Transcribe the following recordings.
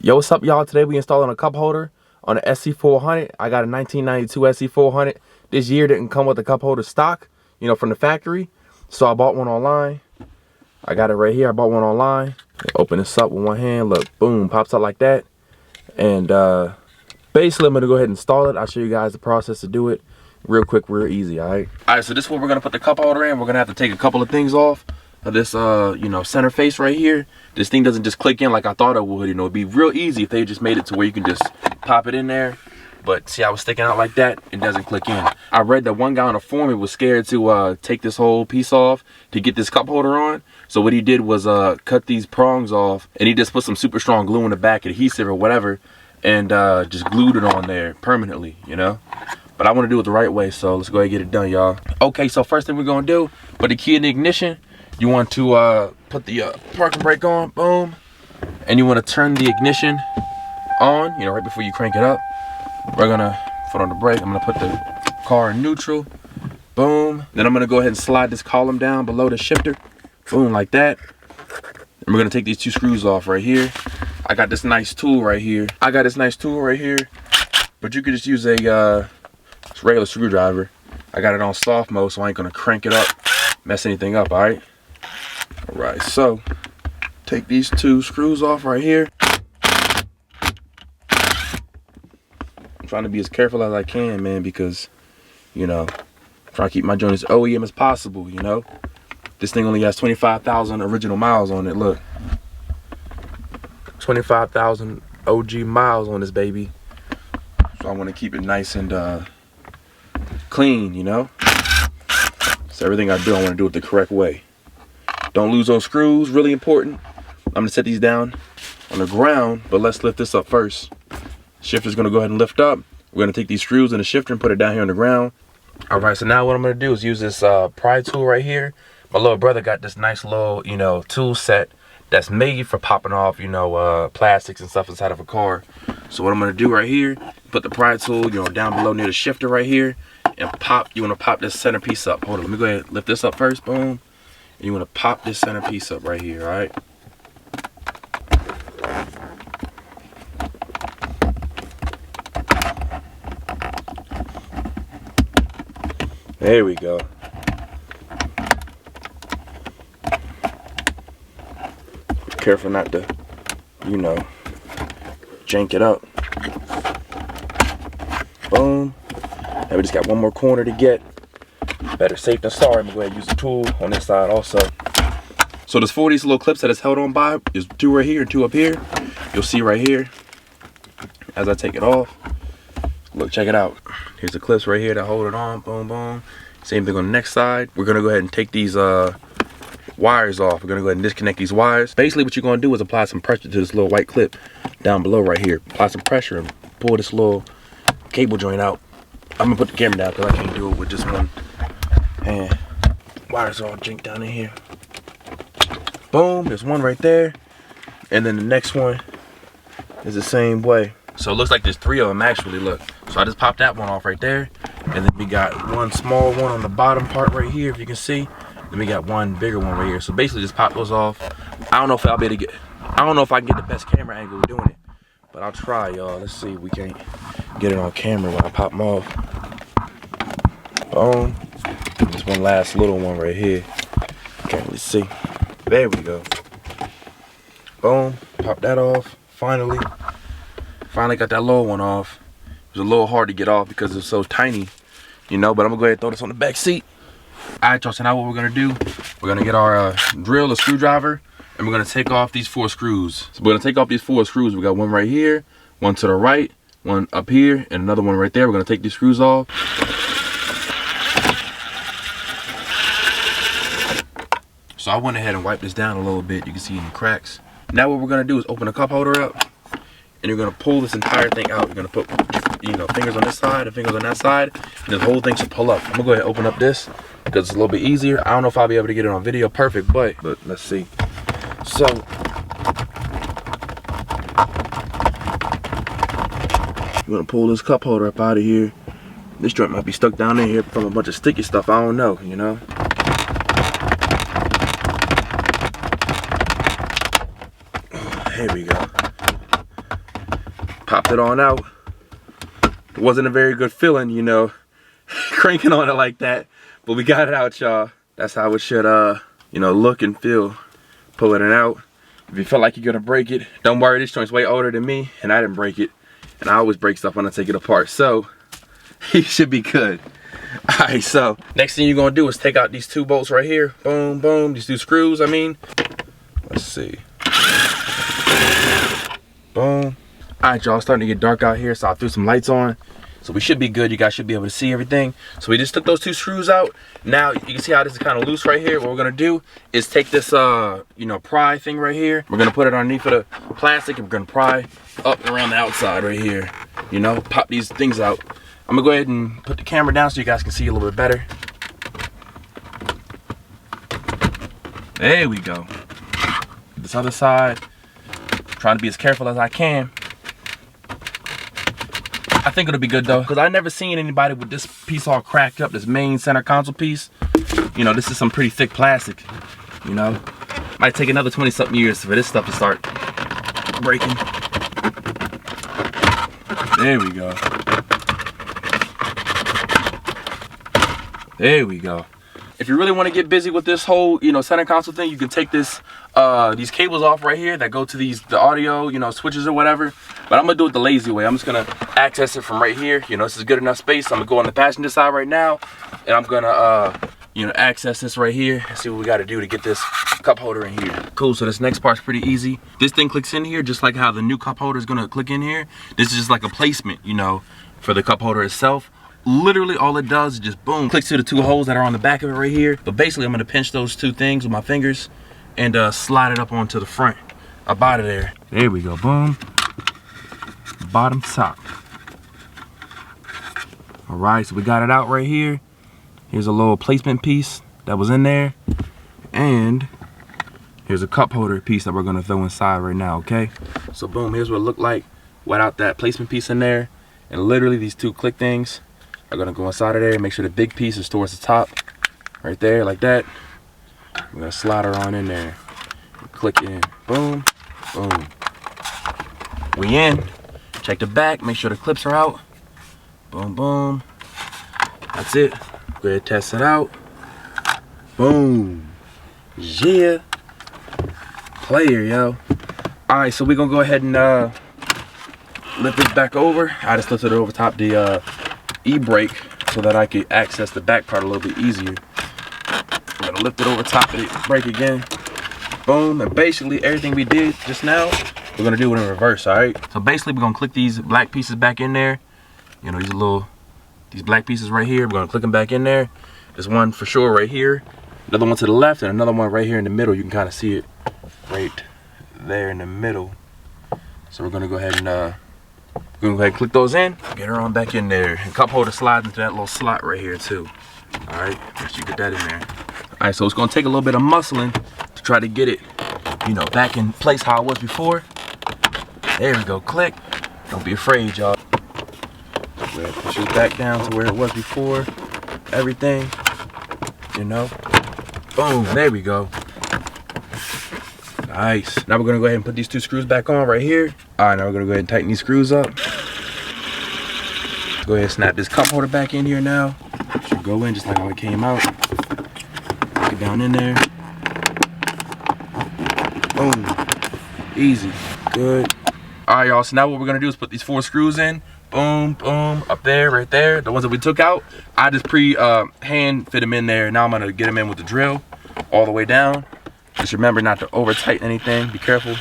Yo, what's up, y'all? Today we installing a cup holder on the SC400. I got a 1992 SC400. This year didn't come with a cup holder stock, from the factory. So I bought one online. I got it right here. I bought one online. Open this up with one hand. Look, boom, pops out like that. And basically, I'm gonna go ahead and install it. I'll show you guys the process to do it real quick, real easy. All right, so this is where we're gonna put the cup holder in. We're gonna have to take a couple of things off of this center face right here. This thing doesn't just click in like I thought it would. It'd be real easy if they just made it to where you can just pop it in there. But see how it's sticking out like that? It doesn't click in. I read that one guy on the forum, he was scared to take this whole piece off to get this cup holder on. So what he did was cut these prongs off, and he just put some super strong glue in the back, adhesive or whatever, and just glued it on there permanently, But I want to do it the right way, so let's go ahead and get it done, y'all. Okay, so first thing we're gonna do, put the key in the ignition. You want to put the parking brake on, boom, and you want to turn the ignition on, right before you crank it up. We're gonna put on the brake. I'm gonna put the car in neutral, boom. Then I'm gonna go ahead and slide this column down below the shifter, boom, like that. And we're gonna take these two screws off right here. I got this nice tool right here. But you could just use a regular screwdriver. I got it on soft mode, so I ain't gonna crank it up, mess anything up, all right? All right, so take these two screws off right here. I'm trying to be as careful as I can, man, because, trying to keep my joint as OEM as possible, This thing only has 25,000 original miles on it, look. 25,000 OG miles on this baby. So I want to keep it nice and clean, So everything I do, I want to do it the correct way. Don't lose those screws, really important. I'm gonna set these down on the ground, but let's lift this up first. Shifter's gonna go ahead and lift up. We're gonna take these screws in the shifter and put it down here on the ground. All right, so now what I'm gonna do is use this pry tool right here. My little brother got this nice little, tool set that's made for popping off, plastics and stuff inside of a car. So what I'm gonna do right here, put the pry tool, down below near the shifter right here, and pop. You wanna pop this centerpiece up. Hold on, let me go ahead and lift this up first, boom. And you want to pop this centerpiece up right here, all right? There we go. Be careful not to, jank it up. Boom. Now we just got one more corner to get. Better safe than sorry. I'm gonna go ahead and use the tool on this side also. So there's 4 of these little clips that it's held on by. There's 2 right here and 2 up here. You'll see right here as I take it off. Look, check it out. Here's the clips right here that hold it on. Boom, boom. Same thing on the next side. We're gonna go ahead and take these wires off. We're gonna go ahead and disconnect these wires. Basically what you're gonna do is apply some pressure to this little white clip down below right here. Apply some pressure and pull this little cable joint out. I'm gonna put the camera down because I can't do it with just one. And wires all jinked down in here. Boom, there's one right there. And then the next one is the same way. So it looks like there's 3 of them actually, look. So I just popped that one off right there. And then we got one small one on the bottom part right here, if you can see. Then we got one bigger one right here. So basically just pop those off. I don't know if I'll be able to get, I don't know if I can get the best camera angle doing it. But I'll try, y'all. Let's see if we can't get it on camera when I pop them off. Boom. This one last little one right here. Can't really see. There we go. Boom. Pop that off. Finally got that little one off. It was a little hard to get off because it's so tiny, but I'm gonna go ahead and throw this on the back seat. All right, y'all, so now what we're gonna do, we're gonna get our drill, a screwdriver, and we're gonna take off these 4 screws. So we're gonna take off these 4 screws. We got one right here, one to the right, one up here, and another one right there. We're gonna take these screws off. So I went ahead and wiped this down a little bit. You can see any cracks. Now what we're gonna do is open the cup holder up, and you're gonna pull this entire thing out. You're gonna put, fingers on this side and fingers on that side, and this whole thing should pull up. I'm gonna go ahead and open up this because it's a little bit easier. I don't know if I'll be able to get it on video perfect, but let's see. So I'm gonna pull this cup holder up out of here. This joint might be stuck down in here from a bunch of sticky stuff. I don't know, Here we go. Popped it on out. It wasn't a very good feeling, you know, cranking on it like that, but we got it out, y'all. That's how it should, you know, look and feel, pulling it out. If you feel like you're gonna break it, don't worry, this joint's way older than me, and I didn't break it. And I always break stuff when I take it apart, so you should be good. All right, so next thing you're gonna do is take out these 2 bolts right here. Boom, boom, these 2 screws, I mean. Let's see. Boom. All right, y'all, it's starting to get dark out here, so I threw some lights on. So we should be good. You guys should be able to see everything. So we just took those 2 screws out. Now you can see how this is kind of loose right here. What we're gonna do is take this, you know, pry thing right here. We're gonna put it underneath of the plastic, and we're gonna pry up and around the outside right here. You know, pop these things out. I'm gonna go ahead and put the camera down so you guys can see a little bit better. There we go. This other side, trying to be as careful as I can. I think it'll be good though, because I never seen anybody with this piece all cracked up, this main center console piece. You know, this is some pretty thick plastic, you know. Might take another 20-something years for this stuff to start breaking. There we go. There we go. If you really want to get busy with this whole, you know, center console thing, you can take this, these cables off right here that go to the audio, you know, switches or whatever. But I'm gonna do it the lazy way. I'm just gonna access it from right here. You know, this is good enough space. I'm gonna go on the passenger side right now, and I'm gonna, you know, access this right here and see what we got to do to get this cup holder in here. Cool. So this next part's pretty easy. This thing clicks in here just like how the new cup holder is gonna click in here. This is just like a placement, you know, for the cup holder itself. Literally all it does is just boom, clicks to the 2 holes that are on the back of it right here. But basically I'm gonna pinch those 2 things with my fingers and slide it up onto the front, up out of there. There we go, boom, bottom top. All right, so we got it out right here. Here's a little placement piece that was in there. And here's a cup holder piece that we're gonna throw inside right now, okay? So boom, here's what it looked like without that placement piece in there. And literally these 2 click things are gonna go inside of there and make sure the big piece is towards the top, right there, like that. We're gonna slide her on in there, click in, boom, boom. We in. Check the back, make sure the clips are out. Boom, boom. That's it. Go ahead, test it out. Boom. Yeah. Player, yo. All right, so we're gonna go ahead and lift this back over. I just lifted it over top the e-brake so that I could access the back part a little bit easier. I'm gonna lift it over top of the brake again. Boom, and basically everything we did just now, we're gonna do it in reverse, all right? So basically we're gonna click these black pieces back in there. You know, these black pieces right here, we're gonna click them back in there. There's one for sure right here, another one to the left, and another one right here in the middle. You can kind of see it right there in the middle. So we're gonna go ahead and click those in, get her on back in there. And cup holder slides into that little slot right here too. All right, make sure you get that in there. All right, so it's gonna take a little bit of muscling to try to get it, you know, back in place how it was before. There we go, click. Don't be afraid, y'all. Go ahead, push it back down to where it was before. Everything, you know. Boom, there we go. Nice. Now we're gonna go ahead and put these 2 screws back on right here. All right, now we're gonna go ahead and tighten these screws up. Go ahead and snap this cup holder back in here now. Should go in just like how it came out. Put it down in there. Boom. Easy. Good. All right, y'all. So now what we're gonna do is put these 4 screws in. Boom, boom, up there, right there. The ones that we took out, I just hand fit them in there. Now I'm gonna get them in with the drill all the way down. Just remember not to over tighten anything. Be careful.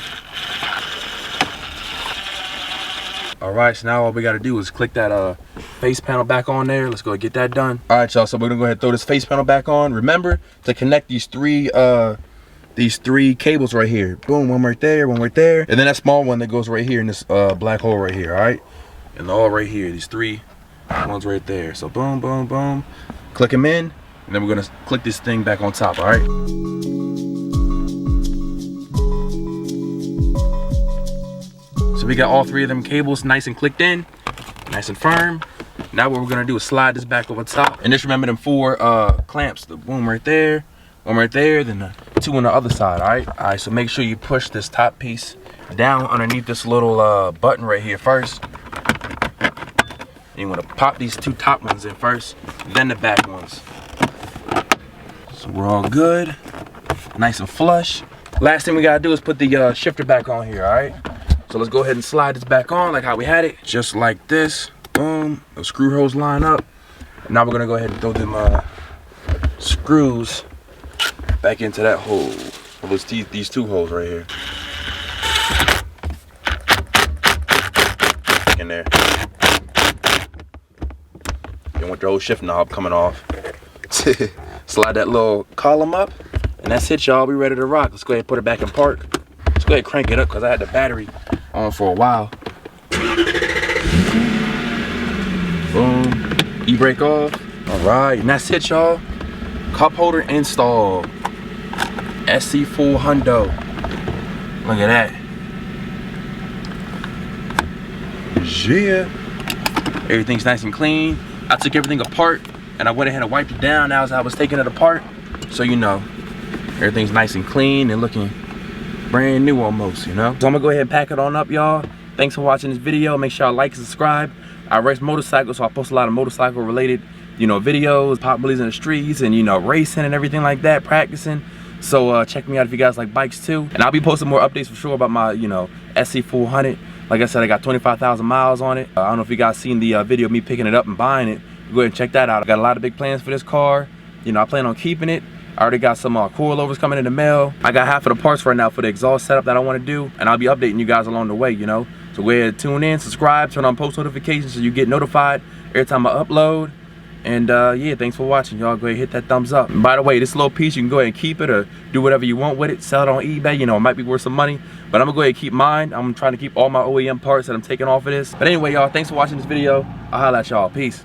All right, so now all we gotta do is click that face panel back on there. Let's go get that done. All right, y'all, so we're gonna go ahead and throw this face panel back on. Remember to connect these three cables right here. Boom, one right there, and then that small one that goes right here in this black hole right here, all right? And all right here, these 3 ones right there. So boom, boom, boom. Click them in, and then we're gonna click this thing back on top, all right? So we got all 3 of them cables nice and clicked in, nice and firm. Now what we're gonna do is slide this back over top. And just remember them 4 clamps, the boom right there, one right there, then the 2 on the other side, all right? All right, so make sure you push this top piece down underneath this little button right here first. You want to pop these two top ones in first, then the back ones. So we're all good, nice and flush. Last thing we gotta do is put the shifter back on here, all right? So let's go ahead and slide this back on like how we had it, just like this. Boom, the screw holes line up. Now we're gonna go ahead and throw them screws back into that hole. Well, these two holes right here. In there. You want your whole shift knob coming off. Slide that little column up, and that's it, y'all. We ready to rock. Let's go ahead and put it back in park. Let's go ahead and crank it up because I had the battery on for a while. Boom. E-brake off. All right, and that's it, y'all. Cup holder installed. SC400. Look at that. Yeah. Everything's nice and clean. I took everything apart and I went ahead and wiped it down as I was taking it apart. So you know, everything's nice and clean and looking brand new almost, you know? So I'm gonna go ahead and pack it on up, y'all. Thanks for watching this video. Make sure y'all like and subscribe. I race motorcycles, so I post a lot of motorcycle related, you know, videos, pop bullies in the streets and, you know, racing and everything like that, practicing. So check me out if you guys like bikes too. And I'll be posting more updates for sure about my, you know, SC400. Like I said, I got 25,000 miles on it. I don't know if you guys seen the video of me picking it up and buying it. Go ahead and check that out. I got a lot of big plans for this car. You know, I plan on keeping it. I already got some coilovers coming in the mail. I got half of the parts right now for the exhaust setup that I want to do. And I'll be updating you guys along the way, you know. So go ahead, tune in, subscribe, turn on post notifications so you get notified every time I upload. And yeah, thanks for watching, y'all. Go ahead and hit that thumbs up. And by the way, this little piece, you can go ahead and keep it or do whatever you want with it. Sell it on eBay, you know, it might be worth some money. But I'm gonna go ahead and keep mine. I'm trying to keep all my OEM parts that I'm taking off of this. But anyway, y'all, thanks for watching this video. I'll holla at y'all. Peace.